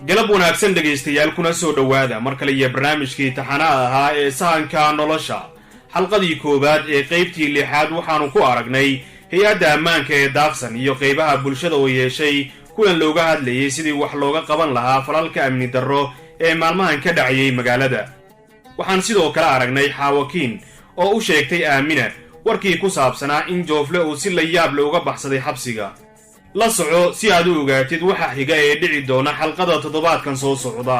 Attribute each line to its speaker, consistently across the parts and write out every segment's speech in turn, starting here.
Speaker 1: galab wanaagsan dhegaystayaal kuna soo dhowaada mar kale iyo barnaamijkii taxanaha ahaa ee sahanka nolosha xalqadii koowaad ee qaybtii 6aad waxaanu ku aragnay hay-adda ammaanka ee daaqsan iyo qaybaha bulshada oo yeeshay kulan looga hadlayay sidii wax looga qaban lahaa falalka amni darro ee maalmahan ka dhacayay magaalada. waxaan sidoo kale aragnay xaawakiin oo u sheegtay aamina warkii ku saabsanaa in joofle uu si la yaab looga baxsaday xabsiga. la soco si aad u ogaatid waxa xiga ee dhici doona xalqada toddobaadkan soo socda.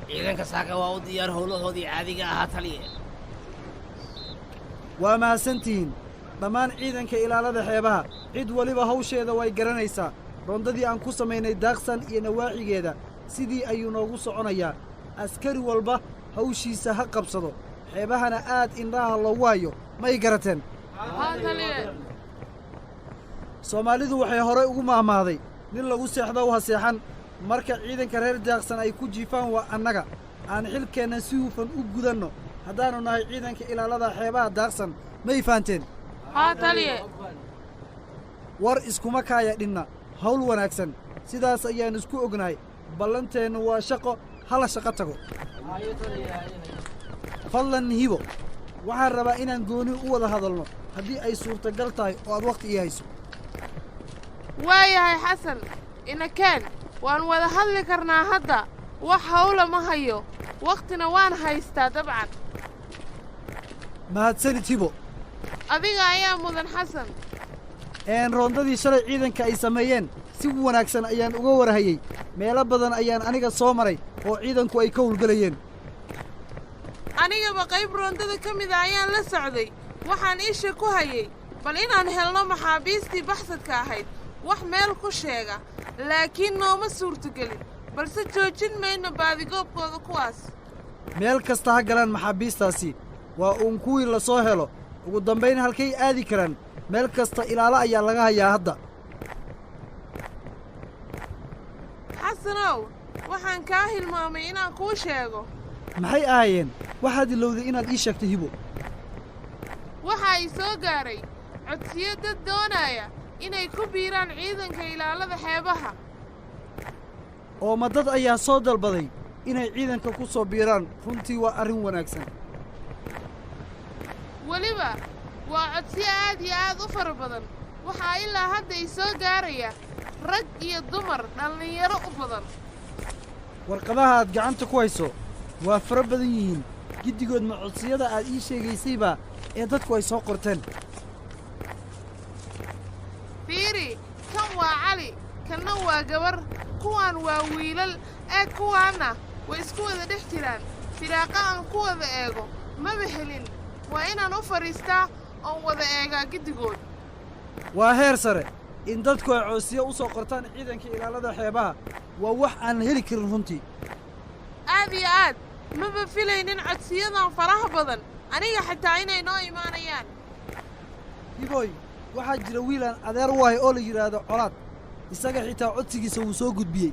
Speaker 2: ciidanka saaka waa u diyaar howlahoodii caadiga ahaa taliye.
Speaker 3: waa mahadsantihiin dhammaan ciidanka ilaalada xeebaha cid waliba hawsheeda way garanaysaa. roondadii aan ku samaynay daaqsan iyo nawaaxigeeda sidii ayuu noogu soconayaa. askari walba hawshiisa ha qabsado, xeebahana aad indhaha loogu hayo. may garateen? soomaalidu waxay horey ugu maahmaaday nin lagu seexdo u ha seexan. marka ciidanka reer daaqsan ay ku jiifaan waa annaga. aan xilkeenna si hufan u gudanno haddaannu nahay ciidanka ilaalada xeebaha daaqsan. may fahanteen? war iskuma kaaya dhinna. hawl wanaagsan sidaas ayaan isku ognahay. ballanteennu waa shaqo, hala shaqo tago. fadlan hibo, waxaan rabaa inaan gooni u wada hadalno haddii ay suurtagal tahay oo aad wakhti ii hayso.
Speaker 4: waayahay xasan, inakeen waan wada hadli karnaa hadda. wax hawla ma hayo, wakhtina waan haystaa dabcan.
Speaker 3: mahadsanid hibo.
Speaker 4: adiga ayaa mudan xasan.
Speaker 3: roondadii shalay ciidanka ay sameeyeen si wanaagsan ayaan uga warhayey. meelo badan ayaan aniga soo maray oo ciidanku ay ka howlgelayeen.
Speaker 4: anigaba qayb roondada ka mida ayaan la socday. waxaan isha ku hayay bal inaan helno maxaabiistii baxsadka ahayd wax meel ku sheega, laakiin nooma suurtogelin. balse joojin mayno baadigoobkooda kuwaas.
Speaker 3: meel kasta ha galaan maxaabiistaasi. waa uun kuwii la soo helo. ugu dambayn halkay aadi karaan? meel kasta ilaalo ayaa laga hayaa hadda.
Speaker 4: xasanow, waxaan kaa hilmaamay inaan kuu sheego.
Speaker 3: maxay ahaayeen? waxaad ilowday inaad ii sheegto hibo.
Speaker 4: waxaa ii soo gaaray codsiyo dad doonaya inay ku biiraan ciidanka ilaalada xeebaha.
Speaker 3: oo ma dad ayaa soo dalbaday inay ciidanka ku soo biiraan? runtii waa arrin wanaagsan.
Speaker 4: weliba waa codsiyo aad iyo aad u fara badan. waxaa ilaa hadda ii soo gaaraya rag iyo dumar dhallinyaro u badan.
Speaker 3: warqadaha aad gacanta ku hayso waa fara badan yihiin. giddigood ma codsiyada aad ii sheegaysayba ee dadku ay soo qorteen?
Speaker 4: fiiri, kan waa cali, kanna waa gabar, kuwaan waa wiilal. kuwaanna way isku wada dhex jiraan. firaaqa aan ku wada eego maba helin. waa inaan u fadhiistaa oon wada eegaa giddigood.
Speaker 3: waa heer sare in dadku ay coodsiyo u soo qortaan ciidanka ilaalada xeebaha. waa wax aan heli karin runtii.
Speaker 4: aad iyo aad maba filaynin codsiyadan faraha badan. aniga xitaa inay noo imaanayaan.
Speaker 3: hiboy, waxaa jira wiilaan adeer u ahay oo la yidhaahdo colaad. isaga xitaa codsigiisa wuu soo gudbiyey.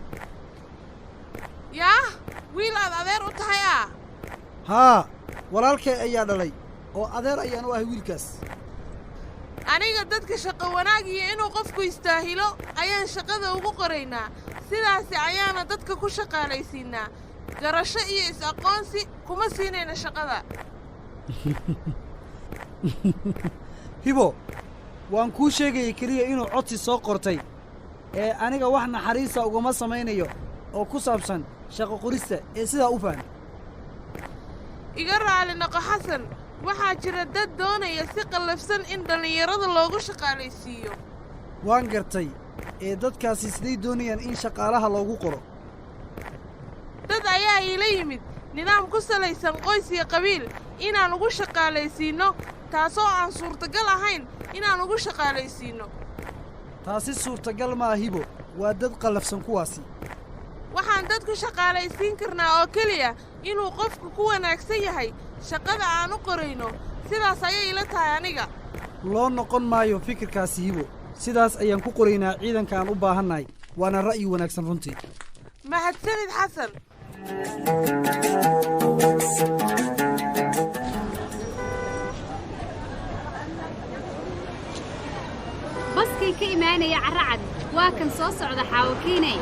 Speaker 4: yaah, wiil aad adeer u tahay ah?
Speaker 3: haa, walaalkay ayaa dhalay oo adeer ayaan u ahay wiilkaas.
Speaker 4: aniga dadka shaqo wanaag iyo inuu qofku istaahilo ayaan shaqada ugu qoraynaa. sidaasi ayaana dadka ku shaqaalaysiinaa. garasho iyo is-aqoonsi kuma siinayna shaqada.
Speaker 3: hibo, waan kuu sheegayay keliya inuu codsi soo qortay aniga wax naxariisa ugama samaynayo oo ku saabsan shaqo qorista ee sidaa u fahmi.
Speaker 4: iga raali noqo xasan. waxaa jira dad doonaya si qallafsan in dhallinyarada loogu shaqaalaysiiyo.
Speaker 3: waan gartay. dadkaasi siday doonayaan in shaqaalaha loogu qoro?
Speaker 4: dad ayaa iila yimid nidaam ku salaysan qoys iyo qabiil inaan ugu shaqaalaysiinno, taasoo aan suurtagal ahayn inaan ugu shaqaalaysiinno.
Speaker 3: taasi suurtagal maa hibo. waa dad qallafsan kuwaasi.
Speaker 4: waxaan dadku shaqaalaysiin karnaa oo keliya inuu qofku ku wanaagsan yahay shaqada aan u qorayno. sidaas ayay ila tahay aniga.
Speaker 3: loo noqon maayo fikirkaasi hibo. sidaas ayaan ku qoraynaa ciidanka aan u baahannahay waana ra'yi wanaagsan runtii
Speaker 4: mahadsanid xasan
Speaker 5: baskay ka imaanaya carracad waa kan soo socda xaawakiinay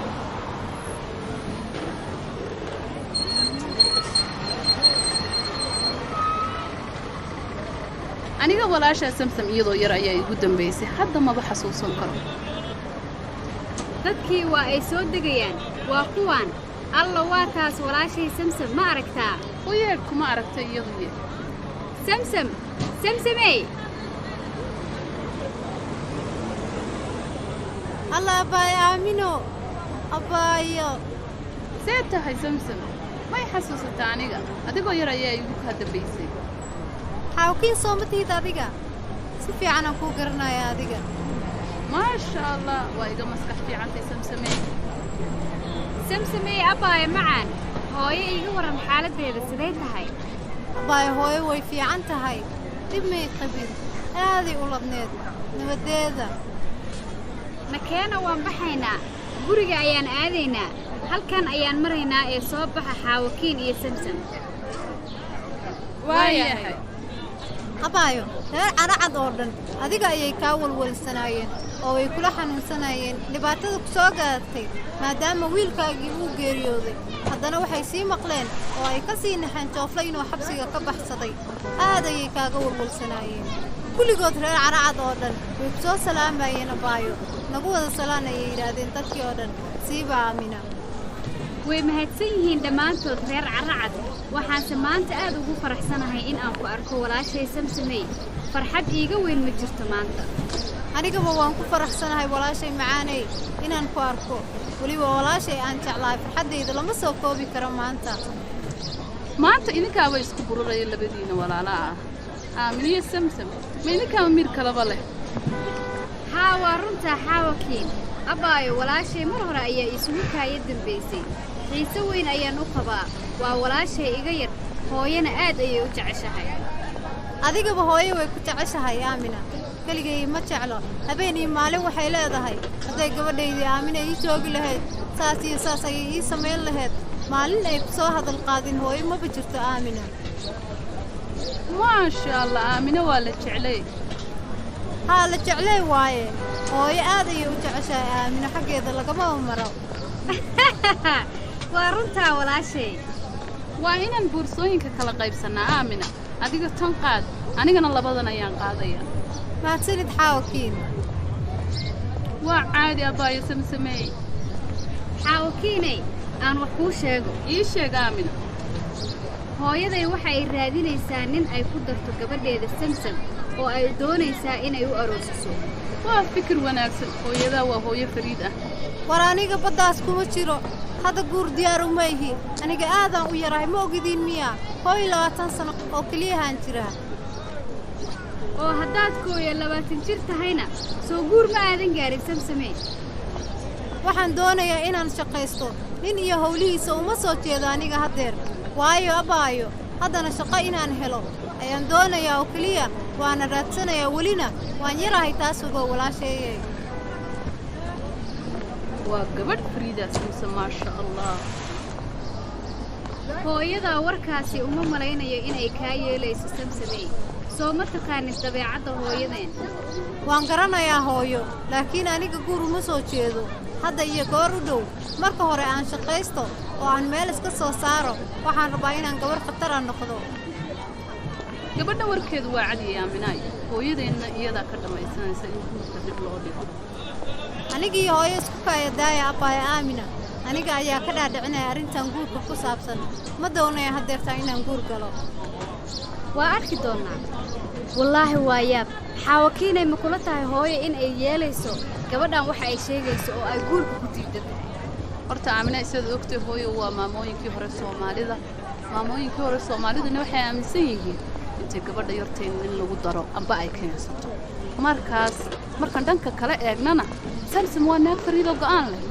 Speaker 6: aniga walaashaa samsam iyadoo yar ayaa igu dambaysay hadda maba xasuusan karo
Speaker 5: dadkii waa ay soo degayaan waa kuwaan alla waa taas walaashay samsam ma aragtaa
Speaker 6: u yeedh kuma aragtay iyaduye
Speaker 5: samsam samsamey
Speaker 7: alla abbaayo aamino abbaayo
Speaker 6: see tahay samsam may xasuusataa aniga adigoo yar ayaa igu kaa dambaysay
Speaker 7: xaawakiin soo ma tihid adiga si fiican aan kuu garanaya adiga
Speaker 6: maasha allah waa iga maskax fiicantay samsamey
Speaker 5: samsamey abbaayo macaan hooyo iiga warran xaaladdeeda siday tahay
Speaker 7: abbaayo hooyo way fiican tahay dib may qabin aaday u ladneed nabaddeeda
Speaker 5: nakeena waan baxaynaa guriga ayaan aadaynaa halkan ayaan maraynaa ee soo baxa xaawakiin iyo samsam
Speaker 6: waayahay
Speaker 7: abbaayo reer caracad oo dhan adiga ayay kaa walwalsanaayeen oo way kula xanuunsanayeen dhibaatada ku soo gaartay maadaama wiilkaagii uu geeriyooday haddana waxay sii maqleen oo ay ka sii naxeen joofla inuu xabsiga ka baxsaday aad ayay kaaga walwalsanaayeen kulligood reer caracad oo dhan way ku soo salaamayeen abbaayo nagu wada salaan ayay yidhaahdeen dadkii oo dhan siiba aamina
Speaker 5: way mahadsan yihiin dhammaantood reer carracad waxaanse maanta aad ugu faraxsanahay in aan ku arko walaashay samsamey farxad iiga weyn ma jirto maanta
Speaker 7: anigaba waan ku faraxsanahay walaashay macaaney inaan ku arko weliba walaashay aan jeclahay farxaddayda lama soo koobi karo
Speaker 6: maanta idinkaaba isku bururaya labadiina walaala ah aamin iyo samsam ma idinkaaba miir kalaba leh
Speaker 5: haa waa runtaa xaawakiin abbaayo walaashay mar hore ayaa isugu kaaya dambaysay xiise weyn ayaan u qabaa waa walaashay iga yar hooyana aad ayay u jeceshahay
Speaker 7: adigaba hooyo way ku jeceshahay aamina keligay ma jeclo habeen iyo maalin waxay leedahay hadday gabadhaydii aamina ii joogi lahayd saas iyo saas ayay ii samayn lahayd maalin ay ku soo hadal qaadin hooyo maba jirto aamina
Speaker 6: maasha allah aamina waa la jeclay
Speaker 7: haa la jeclay waaye hooyo aad ayay u jeceshahay aamino xaggeeda lagama maro
Speaker 5: waa runtaa walaashay
Speaker 6: waa inaan boorsooyinka kala qaybsannaa aamina adiga tan qaad anigana labadan ayaan qaadaya
Speaker 7: mahadsanid xaawakiin
Speaker 6: waa caadi abbaayo samsamey
Speaker 5: xaawakiinay aan wax kuu sheego
Speaker 6: ii sheeg aamina
Speaker 5: hooyaday waxa ay raadinaysaa nin ay ku darto gabadheeda samsam oo ay doonaysaa inay u aroosiso
Speaker 6: waa fikir wanaagsan hooyadaa waa hooyo fariid ah
Speaker 7: war aniga baddaas kuma jiro hadda guur diyaar uma ihi aniga aadaan u yarahay ma ogidiin miyaa 20 sano oo keliyahaan jiraa
Speaker 5: oo haddaad 20 jir tahayna soo guur ma aadan gaarin samsamey
Speaker 7: waxaan doonayaa inaan shaqaysto nin iyo howlihiisa uma soo jeedo aniga haddeer waayo abbaayo haddana shaqo inaan helo ayaan doonayaa oo keliya waana raadsanayaa welina waan yarahay taas ugo walaasheeyay
Speaker 6: waa gabadh fariida samsa maasha allah
Speaker 5: hooyadaa warkaasi uma malaynayo inay kaa yeelayso samsamey soo ma taqaanin dabeecadda hooyadeen
Speaker 7: waan garanayaa hooyo laakiin aniga guur uma soo jeedo hadda iyo goor u dhow marka hore aan shaqaysto oo aan meel iska soo saaro waxaan rabaa inaan gabar khatara noqdo
Speaker 6: gabadha warkeedu waa cadiyay aaminaay hooyadeenna iyadaa ka dhammaysanaysa in guurka dib loo dhigo
Speaker 7: anigii hooyo isku kaaya daaya abbaaya aamina aniga ayaa ka dhaadhicinaya arrintan guurka ku saabsan ma doonaya haddeertaa inaan guur galo
Speaker 5: waa arki doonnaa wallaahi waa yaab xaawakiinay ma kula tahay hooyo in ay yeelayso gabadhan waxa ay sheegayso oo ay guurka ku diidan
Speaker 6: horta aamina isaad ogtay hooyo waa maamooyinkii hore soomaalida soomaaliduna waxay aaminsan yihiin intay gabadha yartayn in lagu daro amba ay keensato markaan dhanka kale eegnana samsam waa naag fariidoo go'aan leh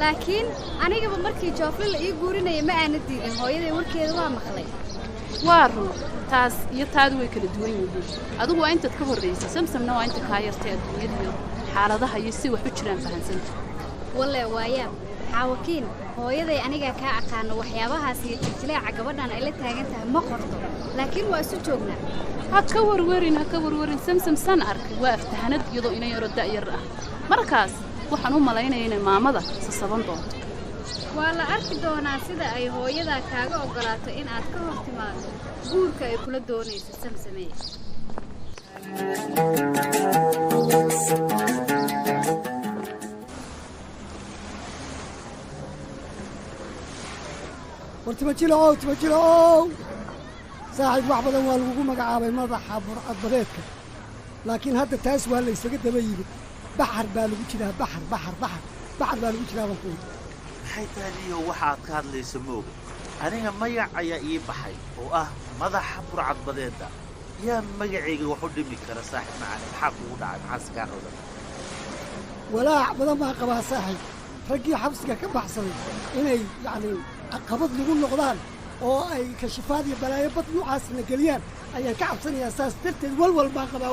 Speaker 5: laakiin anigaba markii joofle la ii guurinaya ma aana diidin hooyaday warkeeda waa maqlay
Speaker 6: waa run taas iyo taadu way kala duwan yihiin adigu waa intaad ka horraysay samsamna waa inta kaa yartay adduunyada iyo xaaladaha iyo si wax u jiraan fahansanta
Speaker 5: walle waayaa xaawakiin hooyaday aniga kaa aqaano waxyaabahaas iyo jiljileeca gabadhan ay la taagan tahay ma qorto laakiin waa isu joognaa
Speaker 6: ha ka warwarin samsam san arkay waa aftahanad iyadoo ina yaro da'yar ah markaas waxaan u malaynayaa inay maamada sasaban doonto
Speaker 5: waa la arki doonaa sida ay hooyadaa kaaga oggolaato in aad ka hor timaado guurka ay kula doonayso samsamee
Speaker 8: wartimajilow saaxiib wax badan waa lagugu magacaabay madaxa burcadbadeedka laakiin hadda taas waa la isaga daba yimid baxar baa lagu jiraa baxar baa lagu jiraa baan ku
Speaker 9: maxay taaniyo waxaad ka hadlayso mooga aniga magac ayaa ii baxay oo ah madaxa burcadbadeedda yaa magacayga wax u dhimi kara saaxiib macane maxaa kugu dhacay maxaa sigaa rodan
Speaker 8: walaac badan baan qabaa saaxiib raggii xabsiga ka baxsaday inay yacni caqabad lagu noqdaan oo ay kashifaad iyo balaayo bad nuucaasna geliyaan ayaan ka cabsanayaa saas darteed walwal baan qabaa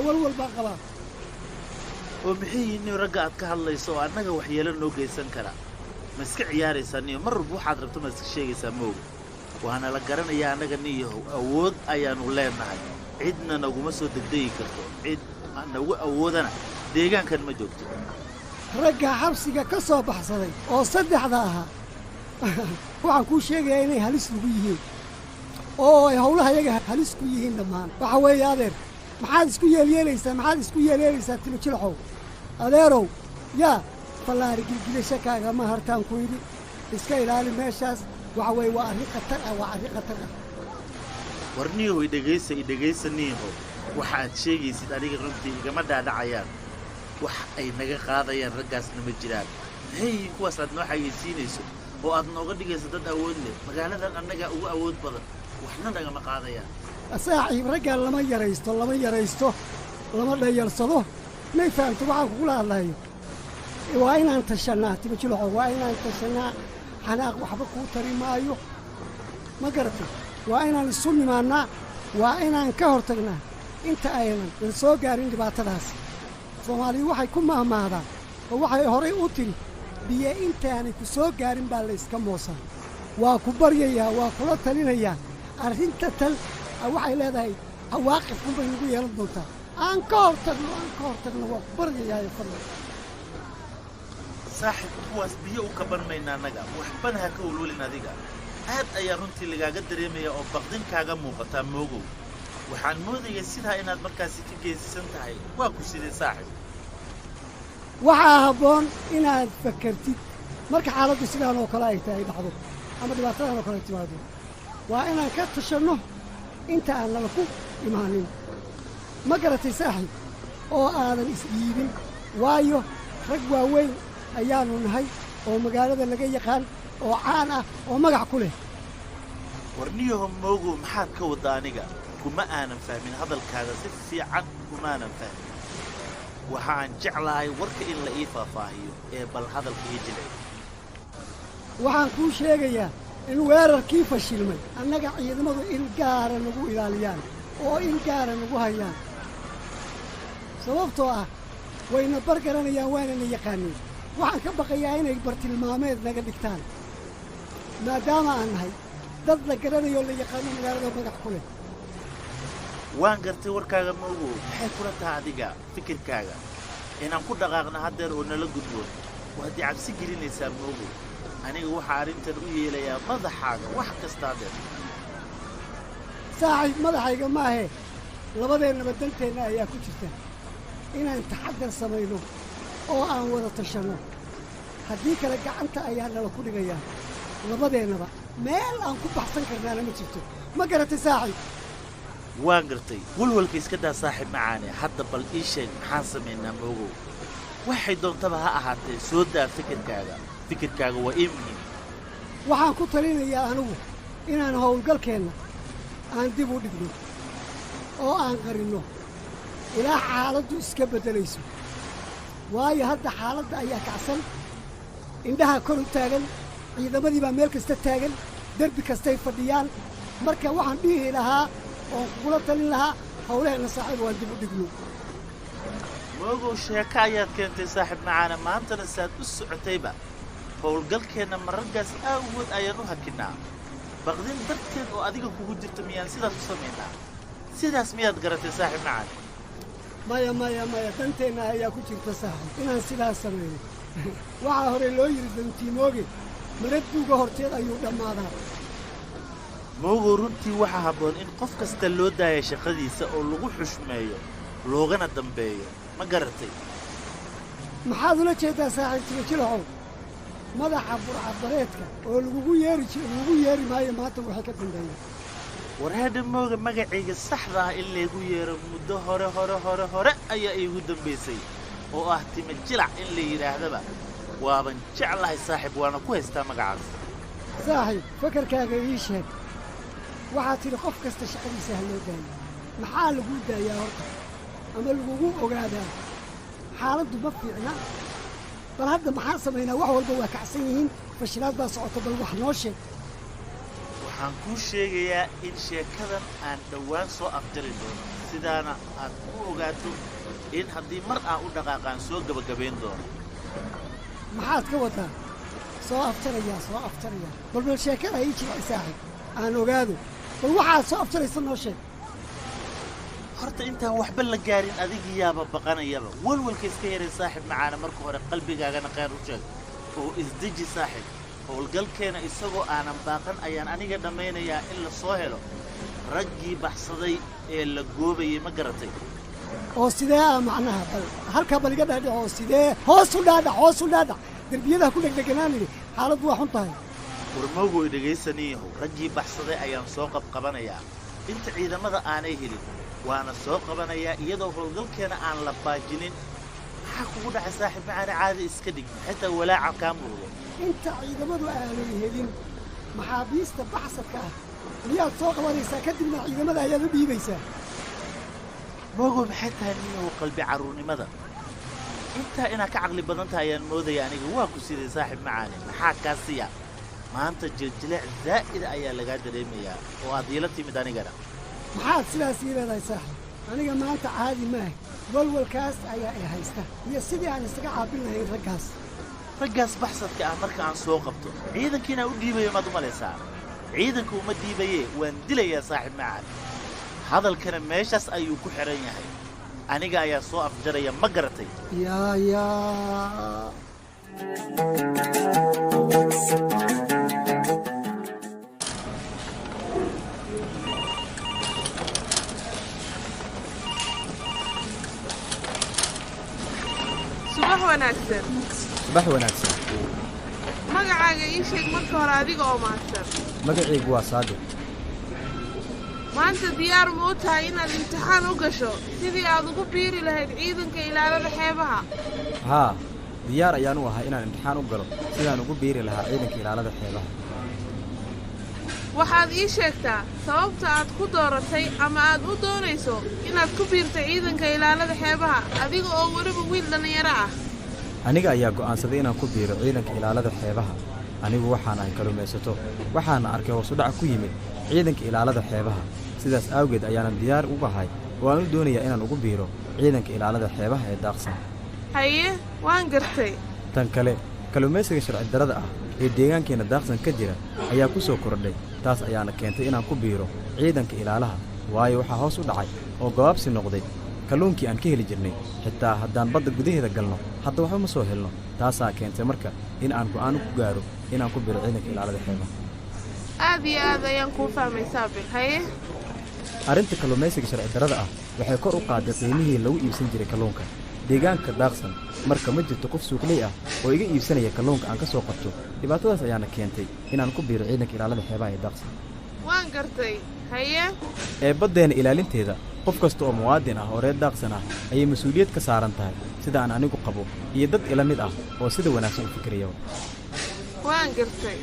Speaker 9: oo maxay yihiin ragga aad ka hadlayso oo annaga waxyeelo noo geysan kara ma iska ciyaaraysaa niyo mar walba waxaad rabto ma iska sheegaysaa mooga waana la garanayaa annaga niyahow awood ayaannu leennahay cidna naguma soo degdegi karto cid nagu awoodana deegaankan ma joogto
Speaker 8: ragga xabsiga ka soo baxsaday oo saddexda ahaa waxaan kuu sheegayaa inay halis lagu yihiin oo ay howlaha iyaga halis ku yihiin dhammaan waxa weeye adeer maxaad isku yeelyeelaysaa timajilxow adeerow yaa fallaari gilgilashakaaga ma hartaan ku yidhi iska ilaali meeshaas waxa weeye waa arrin khatar ah
Speaker 9: war niyahow idhegaysa niyahow waxa aad sheegaysid aniga runtii igama dhaadhacayaan wax ay naga qaadayaan raggaasna ma jiraan maxay yihiin kuwaas aad noo xayeysiinayso oo aad nooga dhigayso dad awood leh magaaladan annagaa ugu awood badan waxna nagama qaadayaan
Speaker 8: saaxiib raggaan lama yaraysto lama dhayarsado may fahamto waxaan kugula hadlayo waa inaan tashannaa timajilxo waa inaan tashannaa xanaaq waxba kuu tari maayo ma garatay waa inaan isu nimaannaa waa inaan ka hor tagnaa inta aynan la soo gaarin dhibaatadaasi soomaaliyu waxay ku mahmaadaan oo waxay horay u tiri biyo intaanay ku soo gaarin baa layska moosaa waa ku baryayaa waa kula talinayaa arrinta tal waxay leedahay cawaaqif unbay nagu yeelan doontaa aan ka hor tagno waa ku baryayaayo fadlan
Speaker 9: saaxiib kuwaas biyo u kaban mayna annaga waxbana ha ka walwalin adiga aad ayaa runtii lagaaga dareemaya oo baqdinkaaga muuqataa moogow waxaan moodaya sidaa inaad markaasi ka geesisan tahay waa ku sidee saaxiib
Speaker 8: waxaa habboon inaad fakartid marka xaaladdu sidaan oo kale ay tahay dhacdo ama dhibaatadan oo kale ay timaado waa inaan ka tashanno inta aan nala ku imaanin ma garatay saaxiib oo aadan isdhiibin waayo rag waaweyn ayaannu nahay oo magaalada laga yaqaan oo caan ah oo magac ku leh
Speaker 9: warniyaho moogow maxaad ka wadda aniga kuma aanan fahmin hadalkaaga si fiican kumaanan fahmin waxaan jeclahay warka in la ii faahfaahiyo ee bal hadalka ii jilay
Speaker 8: waxaan kuu sheegayaa in weerarkii fashilmay annaga ciidamadu in gaara nagu ilaaliyaan oo in gaara nagu hayaan sababtoo ah wayna bar garanayaan waanana yaqaaniin waxaan ka baqayaa inay bartilmaameed naga dhigtaan maadaama aan nahay dad la garanayo la yaqaano magaalada magac ku leh
Speaker 9: waan gartay warkaaga moogow maxay kula taha adiga fikirkaaga inaan ku dhaqaaqna haddeer oo nala gudboon waad i cabsi gelinaysaa moogow aniga waxaa arrintan u yeelayaa madaxaaga wax kastaa deer
Speaker 8: saaxiib madaxayga maahee labadeennaba danteenna ayaa ku jirta inaan taxaddar samayno oo aan wada tashanno haddii kale gacanta ayaa nala ku dhigayaa labadeennaba meel aan ku baxsan karnaana ma jirto ma garatay saaxiib
Speaker 9: waan gartay walwalka iska daa saaxiib macaane hadda bal ii sheeg maxaan samaynaa moogow waxay doontaba ha ahaatee soo daa fikirkaaga waa ii muhiim
Speaker 8: waxaan ku talinayaa anigu inaan howlgalkeenna aan dib u dhigno oo aan qarinno ilaa xaaladdu iska beddelayso waayo hadda xaaladda ayaa kacsan indhaha kor u taagan ciidamadii baa meel kasta taagan derbi kastay fadhiyaan marka waxaan dhihi lahaa oon kugula talin lahaa hawlaheenna saaxiib waan dib u dhigno
Speaker 9: moogow sheeko ayaad keentay saaxiib macaane maantana saad u socotayba howlgalkeenna mararkaas aawgood ayaan u hakinnaa baqdin darteed oo adiga kugu jirta miyaan sidaas u samaynaa sidaas miyaad garatay saaxiib macaane
Speaker 8: maya danteenna ayaa ku jirta saaxiib inaan sidaas samayno waxaa hore loo yidhi dantiimooge maradduuga horteed ayuu dhammaadaa
Speaker 9: moogow runtii waxaa habboon in qof kasta loo daaya shaqadiisa oo lagu xushmeeyo loogana dambeeyo ma garatay
Speaker 8: maxaad ula jeeddaa saaxiib jilajilacow madaxa burcadbareedka oo lagugu yeeri maayo maanta waxay ka dambeeya
Speaker 9: warhaadha mooga magacayga saxda ah in laygu yeero muddo hore ayaa iigu dambaysay oo ah tima jilac in la yidhaahdaba waaban jeclahay saaxiib waana ku haystaa magacaas
Speaker 8: saaxiib fakarkaaga ii sheeg waxaad tidhi qof kasta shaqadiisa ha loo daayo maxaa laguu daayaa horta ama lagugu ogaadaa xaaladdu ma fiicna bal hadda maxaa samaynaa wax walba waa kacsan yihiin fashilaad baa socota bal wax noo sheeg
Speaker 9: waxaan kuu sheegayaa in sheekadan aan dhowaan soo afjari doono sidaana aad u ogaato in haddii mar aan u dhaqaaqaan soo gebagabayn doono
Speaker 8: maxaad ka waddaa soo aftarayaa bal sheekada ii jilci saaxiib aan ogaado bal waxaad soo aftaraysa noo sheeg
Speaker 9: horta intaan waxba la gaarin adigiyaaba baqanayaba walwalka iska yaray saaxiib macaane marka hore qalbigaagana khayr u sheeg oo isdeji saaxiib howlgalkeena isagoo aanan baaqan ayaan aniga dhammaynayaa in la soo helo raggii baxsaday ee la goobayey ma garatay
Speaker 8: oo sidee ah macnaha bal halkaa bal iga dhaadhac oo sidee hoos u dhaadhac derbiyadaha ku dhegdheganaanini xaaladdu waa xun tahay
Speaker 9: warmoogoy dhegaysaniyahow raggii baxsaday ayaan soo qabqabanayaa inta ciidamada aanay helin waana soo qabanayaa iyadoo howlgalkeena aan la baajinin maxaa kugu dhacay saaxiib macaane caadi iska dhig xitaa walaaca kaa muuqdo
Speaker 8: inta ciidamadu aanay helin maxaabiista baxsadka ah miyaad soo qabanaysaa kadibna ciidamada ayaad u dhiibaysaa
Speaker 9: moogoy maxay tahay niyow qalbi carruurnimada intaa inaad ka caqli badan tahay ayaan moodaya aniga waa ku siday saaxiib macaane maxaa kaa siya maanta jiljileec zaa'ida ayaa lagaa dareemayaa oo aad iila timid anigana
Speaker 8: maxaad sidaas ii leedahay saaxiib aniga maanta caadi maaha walwalkaas ayaa i haysta iyo sidii aan isaga caabin lahayn
Speaker 9: raggaas baxsadka ah marka aan soo qabto ciidankiinaa u dhiibayo maad u malaysaa ciidanka uma dhiibayee waan dilayaa saaxiib macaan hadalkana meeshaas ayuu ku xidhan yahay aniga ayaa soo afjaraya ma garatay
Speaker 8: yaa
Speaker 4: subax wanaagsan magacaaga ii sheeg marka hore adiga oo mahadsan
Speaker 10: magacaygu waa saadiq
Speaker 4: maanta diyaar ma u tahay inaad imtixaan u gasho sidii aad ugu biiri lahayd ciidanka ilaalada xeebaha
Speaker 10: haa diyaar ayaan u ahay inaan imtixaan u galo sidaan ugu biiri lahaa ciidanka ilaalada xeebaha
Speaker 4: waxaad ii sheegtaa sababta aad ku dooratay ama aad u doonayso inaad ku biirto ciidanka ilaalada xeebaha adiga oo weliba wiil dhallinyaro ah
Speaker 10: aniga ayaa go'aansaday inaan ku biiro ciidanka ilaalada xeebaha anigu waxaan ahay kalluumaysato waxaana arkay hoosudhac ku yimid ciidanka ilaalada xeebaha sidaas awgeed ayaanan diyaar ugu ahay oo aan u doonayaa inaan ugu biiro ciidanka ilaalada xeebaha ee daaqsan
Speaker 4: haye waan gartay
Speaker 10: tan kale kalluumaysiga sharci darrada ah ee deegaankeenna daaqsan ka jira ayaa ku soo kordhay taas ayaana keentay inaan ku biiro ciidanka ilaalaha waayo waxaa hoos u dhacay oo gabaabsi noqday kalluunkii aan ka heli jirnay xitaa haddaan badda gudaheeda galno hadda waxba ma soo helno taasaa keentay marka in aan go'aano ku gaaro inaan ku biiro ciidanka ilaalada xeebaha
Speaker 4: aad iyo aad ayaan kuu fahmay saabil haye
Speaker 10: arrinta kalluumaysiga sharci darrada ah waxay kor u qaaday qiimihii lagu iibsan jiray kalluunka deegaanka daaqsan marka ma jirto qof suuqley ah oo iga iibsanaya kalluunka aan ka soo qabto dhibaatadaas ayaana keentay inaan ku biiro ciidanka ilaalada xeebaha ee daaqsan
Speaker 4: waan gartay haye
Speaker 10: ee baddeenna ilaalinteeda qof kasta oo muwaadin ah oo reer daaqsan ah ayay mas-uuliyad ka saaran tahay sida aan anigu qabo iyo dad ila mid ah oo sida wanaagsan u fikiraya
Speaker 4: waan gartay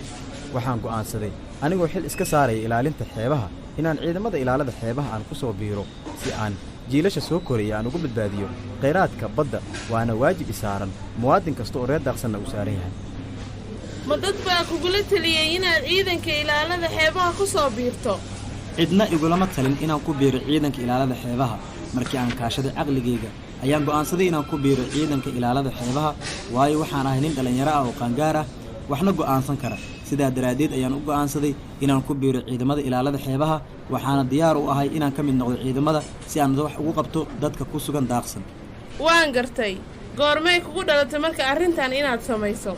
Speaker 10: waxaan go'aansaday anigoo xil iska saaraya ilaalinta xeebaha inaan ciidamada ilaalada xeebaha aan ku soo biiro si aan jiilasha soo koraya aan ugu badbaadiyo khayraadka badda waana waajib i saaran muwaadin kasta oo reer daaqsanna uu saaran yahay
Speaker 4: ma dad baa kugula teliyey inaad ciidanka ilaalada xeebaha ku soo biirto
Speaker 10: cidna igulama talin inaan ku biiro ciidanka ilaalada xeebaha. markii aan kaashaday caqligayga ayaan go'aansaday inaan ku biiro ciidanka ilaalada xeebaha waayo waxaan ahay nin dhalinyaro ah oo qaangaar ah waxna go'aansan kara. sidaa daraaddeed ayaan u go'aansaday inaan ku biiro ciidamada ilaalada xeebaha waxaana diyaar u ahay inaan ka mid noqdo ciidamada si aan wax ugu qabto dadka ku sugan daaqsan.
Speaker 4: waan gartay goormay kugu dhalatay marka arrintan inaad samayso?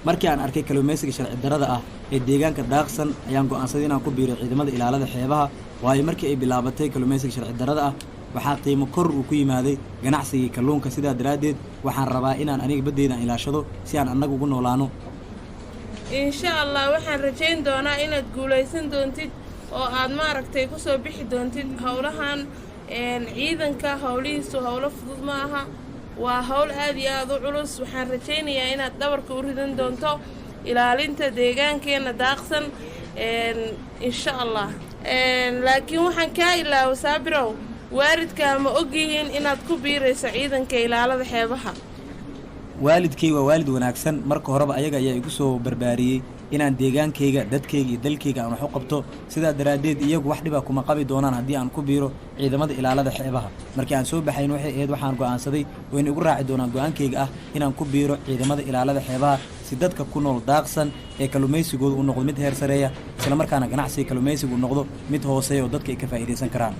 Speaker 10: markii aan arkay kalluumaysiga sharci darrada ah ee deegaanka daaqsan ayaan go'aansaday inaan ku biiro ciidamada ilaalada xeebaha waayo markii ay bilaabatay kalluumaysiga sharci darrada ah waxaa qiimo kor uu ku yimaaday ganacsigii kalluunka. sidaa daraaddeed waxaan rabaa inaan aniga baddeyda ilaashado si aan annaga ugu noolaano.
Speaker 4: insha allah waxaan rajayn doonaa inaad guulaysan doontid oo aad maaragtay ku soo bixi doontid howlahan ciidanka. howlihiisu howlo fudud ma aha, waa howl aad iyo aad u culus. waxaan rajaynayaa inaad dhabarka u ridan doonto ilaalinta deegaankeenna daaqsan insha allah. laakiin waxaan kaa ilaawo saabirow, waalidkaa ma ogyihiin inaad ku biirayso ciidanka ilaalada xeebaha?
Speaker 10: waalidkay waa waalid wanaagsan. marka horeba ayaga ayaa igu soo barbaariyey inaan deegaankayga dadkayga iyo dalkayga aan wax u qabto. sidaa daraaddeed iyagu wax dhiba kuma qabi doonaan haddii aan ku biiro ciidamada ilaalada xeebaha. markii aan soo baxayn waxay ahayd waxaan go'aansaday wayna igu raaci doonaan go'aankayga ah inaan ku biiro ciidamada ilaalada xeebaha si dadka ku nool daaqsan ee kalluumaysigooda u noqdo mid heer sareeya islamarkaana ganacsiga kalluumaysigu noqdo mid hooseeya oo dadka ay ka faa'iidaysan karaan.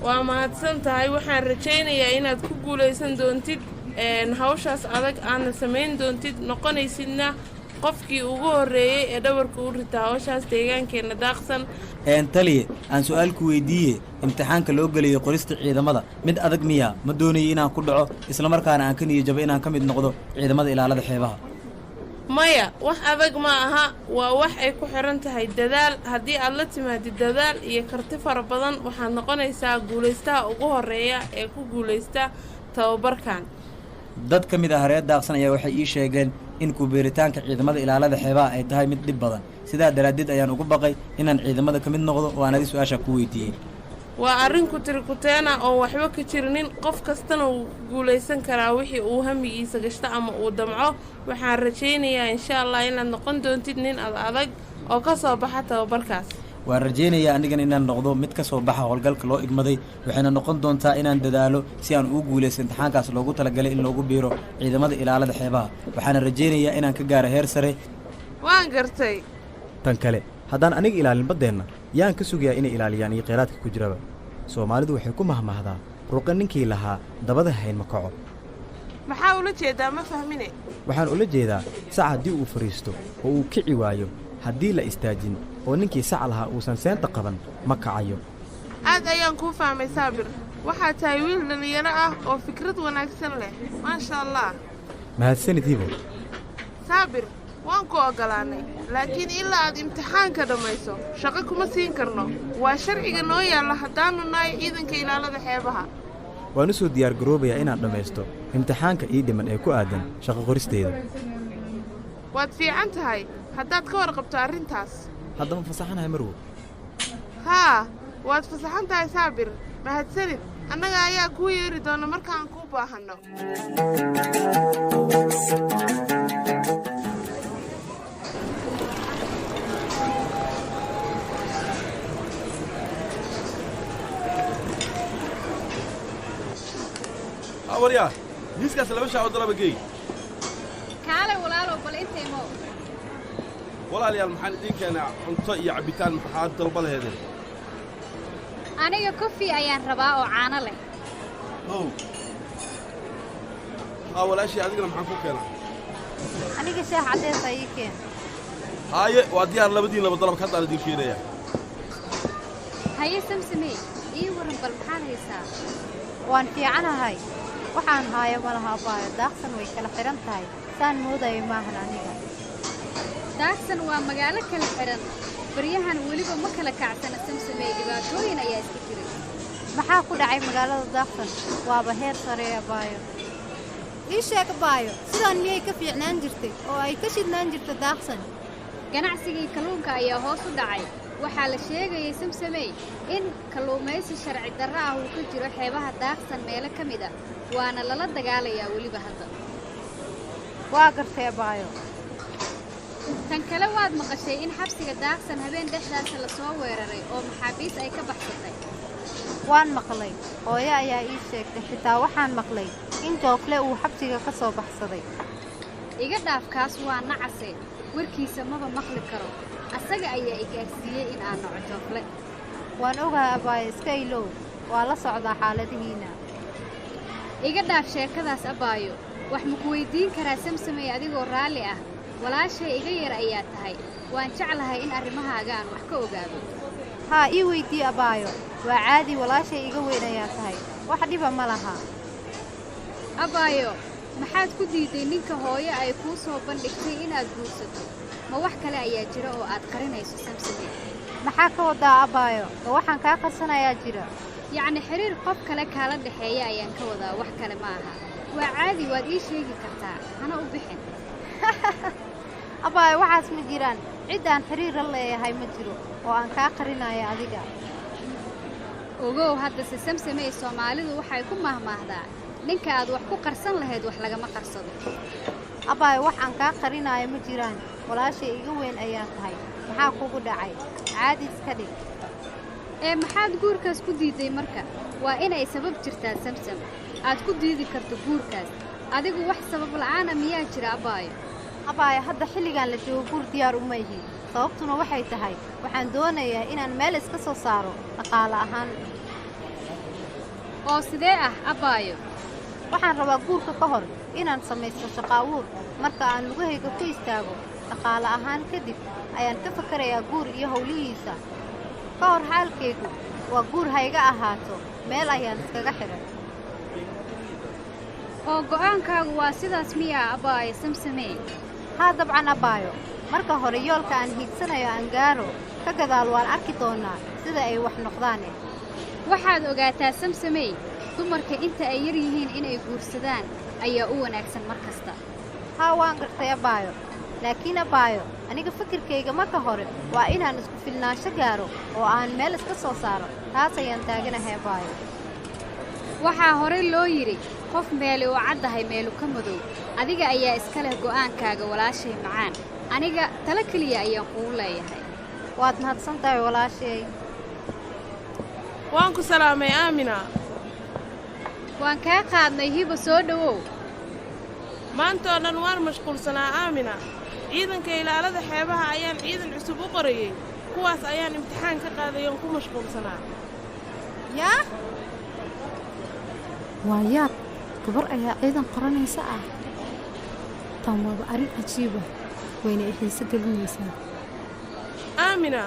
Speaker 4: waa mahadsan tahay. waxaan rajaynayaa inaad ku guulaysan doontid hawshaas adag aadna samayn doontid noqonaysidna qofkii ugu horreeyey ee dhabarka u rita hawshaas deegaankeenna daaqsan.
Speaker 10: taliye aan su-aal ku weydiiye imtixaanka loo geliyey qorista ciidamada mid adag miyaa? ma doonayay inaan ku dhaco islamarkaana aan ka niyajabo inaan ka mid noqdo ciidamada ilaalada xeebaha.
Speaker 4: maya wax adag ma aha, waa wax ay ku xiran tahay dadaal. haddii aad la timaadid dadaal iyo karti fara badan waxaad noqonaysaa guulaystaha ugu horreeya ee ku guulaysta tababarkan.
Speaker 10: dad ka mid ah reer daaqsan ayaa waxay ii sheegeen in ku biiritaanka ciidamada ilaalada xeebaha ay tahay mid dhib badan. sidaa daraaddeed ayaan ugu baqay inaan ciidamada ka mid noqdo oo aan adi su-aasha ku weydiiyey.
Speaker 4: waa arrin ku tiri kuteena oo waxba ka jirinin. qof kastana wuu guulaysan karaa wixii uu hamigiisa gashto ama uu damco. waxaan rajaynayaa insha allah inaad noqon doontid nin adag oo ka soo baxa tababarkaas.
Speaker 10: waan rajaynayaa anigana inaan noqdo mid ka soo baxa howlgalka loo igmaday. waxayna noqon doontaa inaan dadaalo si aan ugu guulaysto imtixaankaas loogu talagalay in loogu biiro ciidamada ilaalada xeebaha. waxaana rajaynayaa inaan ka gaaro heer sare.
Speaker 4: waan gartay.
Speaker 10: tan kale haddaan aniga ilaalin baddeenna yaan ka sugayaa inay ilaaliyaan iyo kheyraadka ku jiraba. soomaalidu waxay ku mahmahdaa ruqa ninkii lahaa dabada hayn ma kaco.
Speaker 4: maxaa ula jeedaa ma fahmine?
Speaker 10: waxaan ula jeedaa sac haddii uu fadhiisto oo uu kici waayo haddii la istaajin oo ninkii sac lahaa uusan seenta qaban ma kacayo.
Speaker 4: aad ayaan kuu fahmay saabir. waxaad tahay wiil dhallinyaro ah oo fikrad wanaagsan leh. maasha allah.
Speaker 10: mahadsanid hibo.
Speaker 4: saabir waan ku oggolaannay, laakiin ilaa aad imtixaanka dhammayso shaqo kuma siin karno. waa sharciga noo yaalla haddaannu nahay ciidanka ilaalada xeebaha.
Speaker 10: waan u soo diyaar garoobayaa inaan dhammaysto imtixaanka ii dhiman ee ku aadan shaqo qoristeeda.
Speaker 4: waad fiican tahay haddaad ka warqabto arrintaas.
Speaker 10: haddama fasaxanahay marwo?
Speaker 4: haa waad fasaxan tahay saabir. mahadsanid. annaga ayaa kuu yeeri doona markaan kuu baahanno.
Speaker 11: waryaa miiskaas laba shaac oo dalaba geey.
Speaker 5: kaale walaalow bal intay moo.
Speaker 11: walaalayaal maxaan idiin keenaa cunto iyo cabbitaan maxaad dalba laheedeen?
Speaker 5: aniga kofi ayaan rabaa oo caano leh.
Speaker 11: walaashii adigana maxaan ku keenaa?
Speaker 7: aniga shaah caddeys aa ii keen.
Speaker 11: haaye waa diyaar labadiinaba dalabka haddaan idiin keenayaa.
Speaker 5: haye samsamey ii waran bal maxaad haysaa?
Speaker 7: waan fiicanahay. waxaan haayo ma laha abaayo. daaqsan way kala xihan tahay. saan moodayo maahan aniga.
Speaker 5: daaqsan waa magaalo kala xihan. baryahan weliba ma kala kacsana samsamey. dhibaatooyin ayaa iska jiray.
Speaker 7: maxaa ku dhacay magaalada daaqsan? waaba heer saree abaayo. ii sheeg abaayo, sidaan miyay ka fiicnaan jirtay oo ay ka shidnaan jirta daaqsan?
Speaker 5: ganacsigii kalluunka ayaa hoos u dhacay. waxaa la sheegayay samsamey in kalluumaysi sharci darro ah uu ka jiro xeebaha daaqsan meelo ka mid ah. waana lala dagaalayaa weliba hadda.
Speaker 7: waa gartay abaayo.
Speaker 5: tan kale waad maqashay in xabsiga daaqsan habeen dhexdaas la soo weeraray oo maxaabiis ay ka baxsatay.
Speaker 7: waan maqlay hooyo ayaa ii sheegtay xitaa waxaan maqlay in joofle uu xabsiga ka soo baxsaday.
Speaker 5: iga dhaaf kaas waa nacase warkiisa maba maqli karo asaga ayaa igaarsiiyey in aan naco joofle.
Speaker 7: waan ogahay abaayo iska ilow waa la socdaa xaaladihiina.
Speaker 5: iga dhaaf sheekadaas abaayo wax ma ku weydiin karaa samsamay adigoo raalli ah walaashay iga yar ayaa tahay waan jeclahay in arrimahaaga aan wax ka ogaado.
Speaker 7: haa ii weydii abaayo waa caadi walaashay iga weyn ayaa tahay wax dhiba ma laha.
Speaker 5: abaayo maxaad ku diiday ninka hooyo ay kuu soo bandhigtay inaad guursato ma wax kale ayaa jira oo aad qarinayso samsamay?
Speaker 7: maxaa ka wadaa abaayo oo waxaan kaa qarsanayaa jira?
Speaker 5: yacni xiriir qof kale kaala dhexeeya ayaan ka wadaa wax kale ma aha waa caadi waad ii sheegi kartaa hana u bixin.
Speaker 7: abaayo waxaas ma jiraan ciddaan xiriir la leeyahay ma jiro oo aan kaa qarinaya adiga.
Speaker 5: ogow haddase samsamey soomaalidu waxay ku mahmaahdaa ninka aad wax ku qarsan lahayd wax lagama qarsado.
Speaker 7: abaayo wax aan kaa qarinaayo ma jiraan walaashay iga weyn ayaa tahay maxaa kugu dhacay caadi iska dhig.
Speaker 5: maxaad guurkaas ku diiday marka waa inay sabab jirtaa samsam aad ku diidi karto guurkaas adigu wax sabab la'aana miyaa jira abaayo?
Speaker 7: abaayo hadda xilligaan la joogo guur diyaar uma ihi sababtuna waxay tahay waxaan doonayaa inaan meel iska soo saaro dhaqaale ahaan.
Speaker 5: oo sidee ah abaayo?
Speaker 7: waxaan rabaa guurka ka hor inaan samaysto shaqo abuur marka aan lugahayga ku istaago dhaqaale ahaan kadib ayaan ka fakarayaa guur iyo howlihiisa. ka hor xaalkaygu waa guur hayga ahaato meel ayaan iskaga xihay.
Speaker 5: oo go'aankaagu waa sidaas miyaa abaayo samsamey?
Speaker 7: haa dabcan abaayo marka hore yoolka aan hiigsanayo aan gaaro ka gadaal waan arki doonaa sida ay wax noqdaane.
Speaker 5: waxaad ogaataa samsamey dumarka inta ay yar yihiin inay guursadaan ayaa u wanaagsan mar kasta.
Speaker 7: haa waan gartay abaayo laakiin abaayo aniga fikirkayga marka hore waa inaan isku filnaansho gaaro oo aan meel iska soo saaro taas ayaan taaganahay abaayo.
Speaker 5: waxaa horey loo yidhi qof meeli oo caddahay meelu ka madow adiga ayaa iska leh go'aankaaga walaashay macaan aniga talo keliya ayaan kugu leeyahay.
Speaker 7: waad mahadsan tahay walaashay.
Speaker 4: waan ku salaamay aamina.
Speaker 5: waan kaa qaadnay hiba soo dhowow.
Speaker 4: maanta oo dhan waan mashquulsanaa aamina ciidanka ilaalada xeebaha ayaan ciidan cusub u qorayey kuwaas ayaan imtixaan ka qaaday oon ku mashquulsanaa.
Speaker 7: yaa
Speaker 12: waa yaab gabar ayaa ciidan qoranaysa ah tan waaba arrin cajiiba wayna xiise gelinaysaa.
Speaker 4: aamina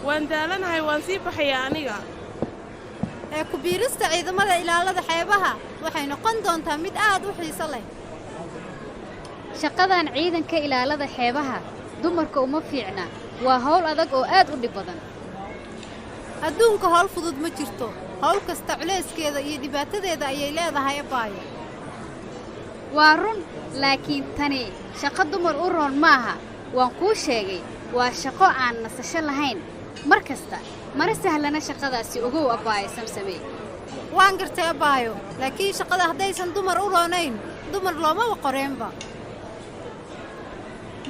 Speaker 4: waan daalanahay waan sii baxayaa aniga.
Speaker 7: ku biirista ciidamada ilaalada xeebaha waxay noqon doontaa mid aad u xiiso leh.
Speaker 5: shaqadan ciidanka ilaalada xeebaha dumarka uma fiicna waa hawl adag oo aad u dhib badan.
Speaker 7: adduunka hawl fudud ma jirto hawl kasta culeyskeeda iyo dhibaatadeeda ayay leedahay abaayo.
Speaker 5: waa run laakiin tani shaqo dumar u roon maaha waan kuu sheegay waa shaqo aan nasasho lahayn mar kasta mana sahlana shaqadaasi ogow abaayo samsamey.
Speaker 7: waan gartay abaayo laakiin shaqada haddaysan dumar u roonayn dumar loomaba qoreenba.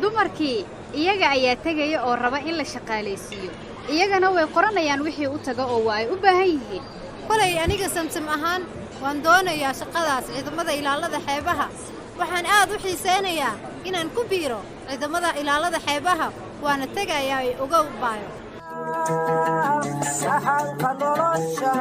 Speaker 5: dumarkii iyaga ayaa tegaya oo raba in la shaqaalaysiiyo iyagana way qoranayaan wixii u taga oo waa ay u baahan yihiin.
Speaker 7: kolay aniga samsam ahaan waan doonayaa shaqadaas ciidamada ilaalada xeebaha waxaan aad u xiiseynayaa inaan ku biiro ciidamada ilaalada xeebaha waana tegayaa ogow abaayo.
Speaker 13: saxanka nolosha